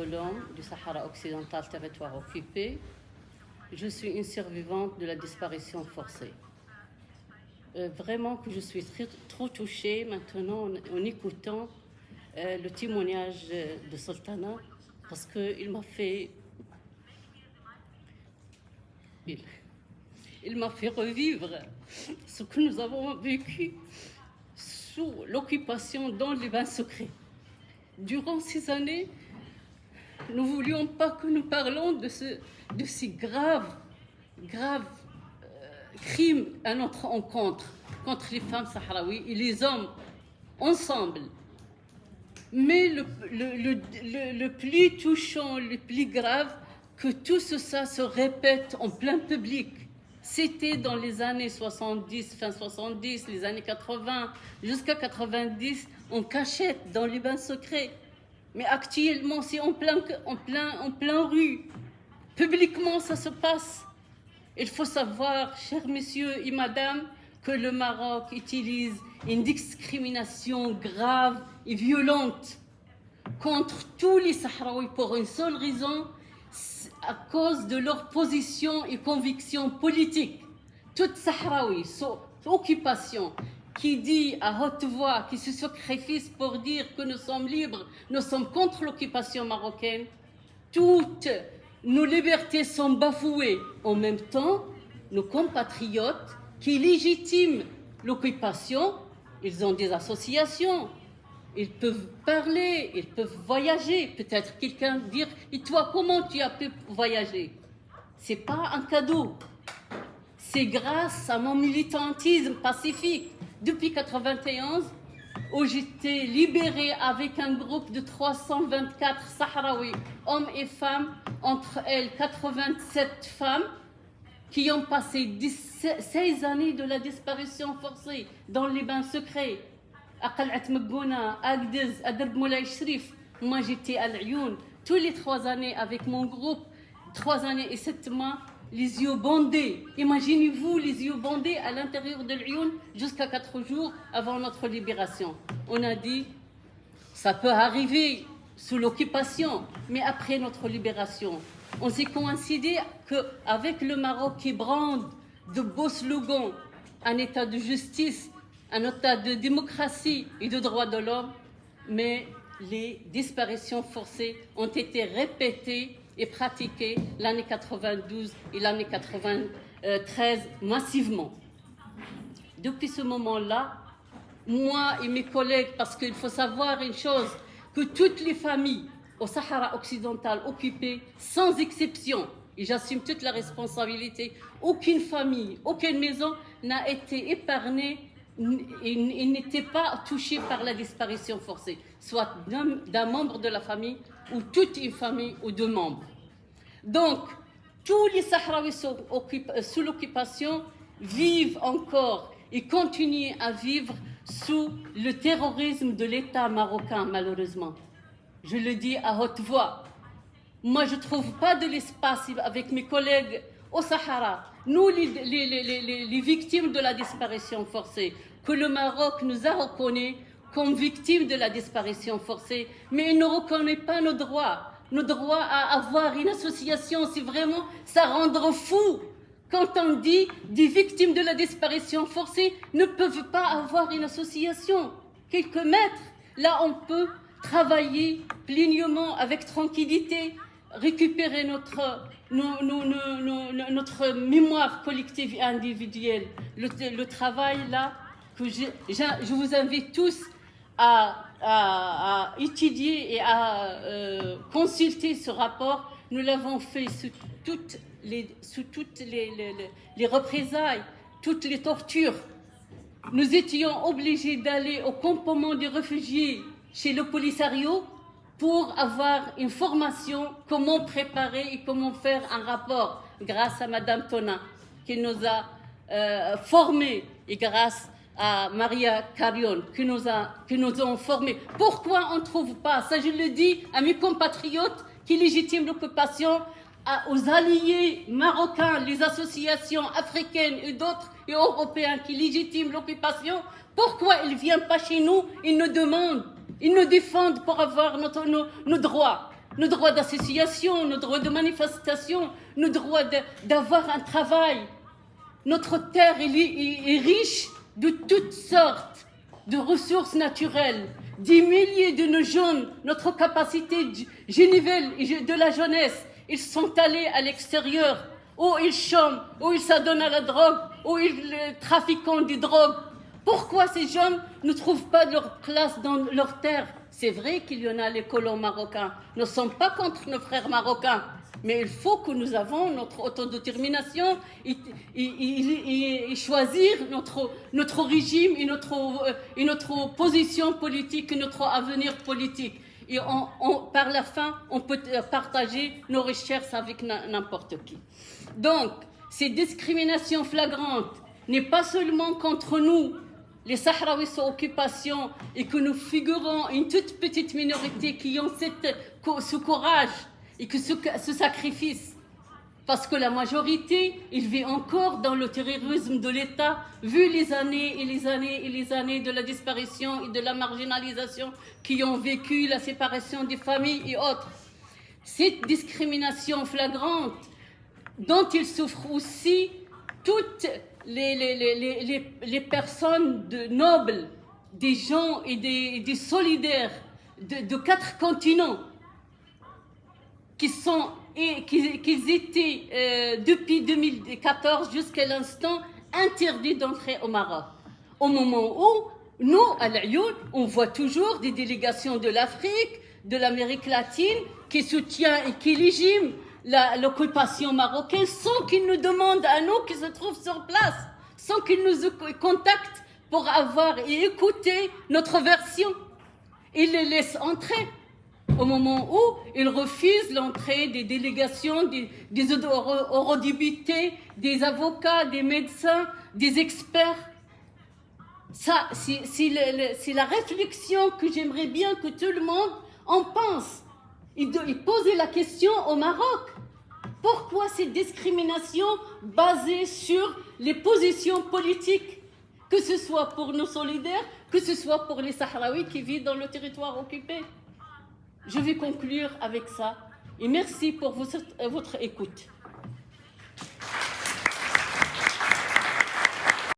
l'homme du Sahara occidental, territoire occupé. Je suis une survivante de la disparition forcée. Vraiment que je suis trop touchée maintenant en écoutant le témoignage de Sultana, parce qu'il m'a fait... Il m'a fait revivre ce que nous avons vécu sous l'occupation dans les bains secrets. Durant ces années, nous ne voulions pas que nous parlions de ces graves crimes à notre encontre contre les femmes sahraouies et les hommes ensemble. Mais le plus touchant, le plus grave, que tout ça se répète en plein public. C'était dans les années 70, fin 70, les années 80, jusqu'à 90, en cachette, dans les bains secrets. Mais actuellement, c'est en plein rue. Publiquement, ça se passe. Il faut savoir, chers messieurs et madame, que le Maroc utilise une discrimination grave et violente contre tous les Sahraouis pour une seule raison, à cause de leur position et conviction politique. Toute Sahraoui, occupation, qui dit à haute voix, qui se sacrifie pour dire que nous sommes libres, nous sommes contre l'occupation marocaine, toutes nos libertés sont bafouées. En même temps, nos compatriotes qui légitiment l'occupation, ils ont des associations, ils peuvent parler, ils peuvent voyager. Peut-être quelqu'un dire « Et toi, comment tu as pu voyager ?» Ce n'est pas un cadeau. C'est grâce à mon militantisme pacifique depuis 1991, où j'étais libérée avec un groupe de 324 Sahraouis, hommes et femmes, entre elles 87 femmes, qui ont passé 16 années de la disparition forcée dans les bains secrets. Moi j'étais à l'Ayoun tous les 3 années avec mon groupe, 3 années et 7 mois, les yeux bandés. Imaginez-vous les yeux bandés à l'intérieur de l'Ayoun jusqu'à 4 jours avant notre libération. On a dit, ça peut arriver sous l'occupation, mais après notre libération. On s'est coïncidé qu'avec le Maroc qui brande de beaux slogans, un état de justice, un état de démocratie et de droits de l'homme, mais les disparitions forcées ont été répétées et pratiquées l'année 92 et l'année 93 massivement. Depuis ce moment-là, moi et mes collègues, parce qu'il faut savoir une chose, que toutes les familles au Sahara occidental occupé, sans exception, et j'assume toute la responsabilité, aucune famille, aucune maison n'a été épargnée et n'était pas touchée par la disparition forcée, soit d'un membre de la famille ou toute une famille ou 2 membres. Donc, tous les Sahraouis sous l'occupation vivent encore et continuent à vivre sous le terrorisme de l'État marocain, malheureusement. Je le dis à haute voix. Moi, je ne trouve pas de l'espace avec mes collègues au Sahara. Nous, les victimes de la disparition forcée, que le Maroc nous a reconnus comme victimes de la disparition forcée, mais il ne reconnaît pas nos droits. Nos droits à avoir une association, c'est vraiment ça rendre fou. Quand on dit des victimes de la disparition forcée ne peuvent pas avoir une association. Quelques mètres, là on peut travailler pleinement, avec tranquillité, récupérer notre mémoire collective et individuelle. Le travail là, que je vous invite tous à étudier et à consulter ce rapport. Nous l'avons fait sous toutes les représailles, toutes les tortures. Nous étions obligés d'aller au campement des réfugiés chez le Polisario pour avoir une formation, comment préparer et comment faire un rapport, grâce à Madame Tona qui nous a formés et grâce à Maria Carion qui nous ont formés. Pourquoi on ne trouve pas, ça je le dis à mes compatriotes qui légitiment l'occupation, aux alliés marocains, les associations africaines et d'autres et européens qui légitiment l'occupation, pourquoi ils ne viennent pas chez nous, ils nous demandent, ils nous défendent pour avoir nos droits. nos droits d'association, nos droits de manifestation, nos droits d'avoir un travail. Notre terre est riche de toutes sortes de ressources naturelles. Des milliers de nos jeunes, notre capacité générale de la jeunesse, ils sont allés à l'extérieur, où ils chôment, où ils s'adonnent à la drogue, où ils trafiquent des drogues. Pourquoi ces jeunes ne trouvent pas leur place dans leur terre? C'est vrai qu'il y en a les colons marocains. Nous ne sommes pas contre nos frères marocains. Mais il faut que nous avons notre autodétermination et choisir notre régime et notre position politique et notre avenir politique. Et par la fin, on peut partager nos recherches avec n'importe qui. Donc, ces discriminations flagrantes n'est pas seulement contre nous, les Sahraouis sous occupation, et que nous figurons une toute petite minorité qui ont ce courage et que ce sacrifice. Parce que la majorité, il vit encore dans le terrorisme de l'État, vu les années et les années et les années de la disparition et de la marginalisation qui ont vécu, la séparation des familles et autres. Cette discrimination flagrante dont ils souffrent aussi toutes les personnes nobles, des gens et des solidaires de 4 continents qu'ils étaient depuis 2014 jusqu'à l'instant interdits d'entrer au Maroc. Au moment où nous, à l'Ayoun, on voit toujours des délégations de l'Afrique, de l'Amérique latine qui soutiennent et qui légitiment l'occupation marocaine sans qu'ils nous demandent à nous qui se trouvent sur place, sans qu'ils nous contactent pour avoir et écouter notre version. Ils les laissent entrer. Au moment où ils refusent l'entrée des délégations, des eurodéputés, des avocats, des médecins, des experts. Ça, c'est la réflexion que j'aimerais bien que tout le monde en pense. Et poser la question au Maroc. Pourquoi cette discrimination basée sur les positions politiques, que ce soit pour nos solidaires, que ce soit pour les Sahraouis qui vivent dans le territoire occupé? Je vais conclure avec ça et merci pour votre écoute.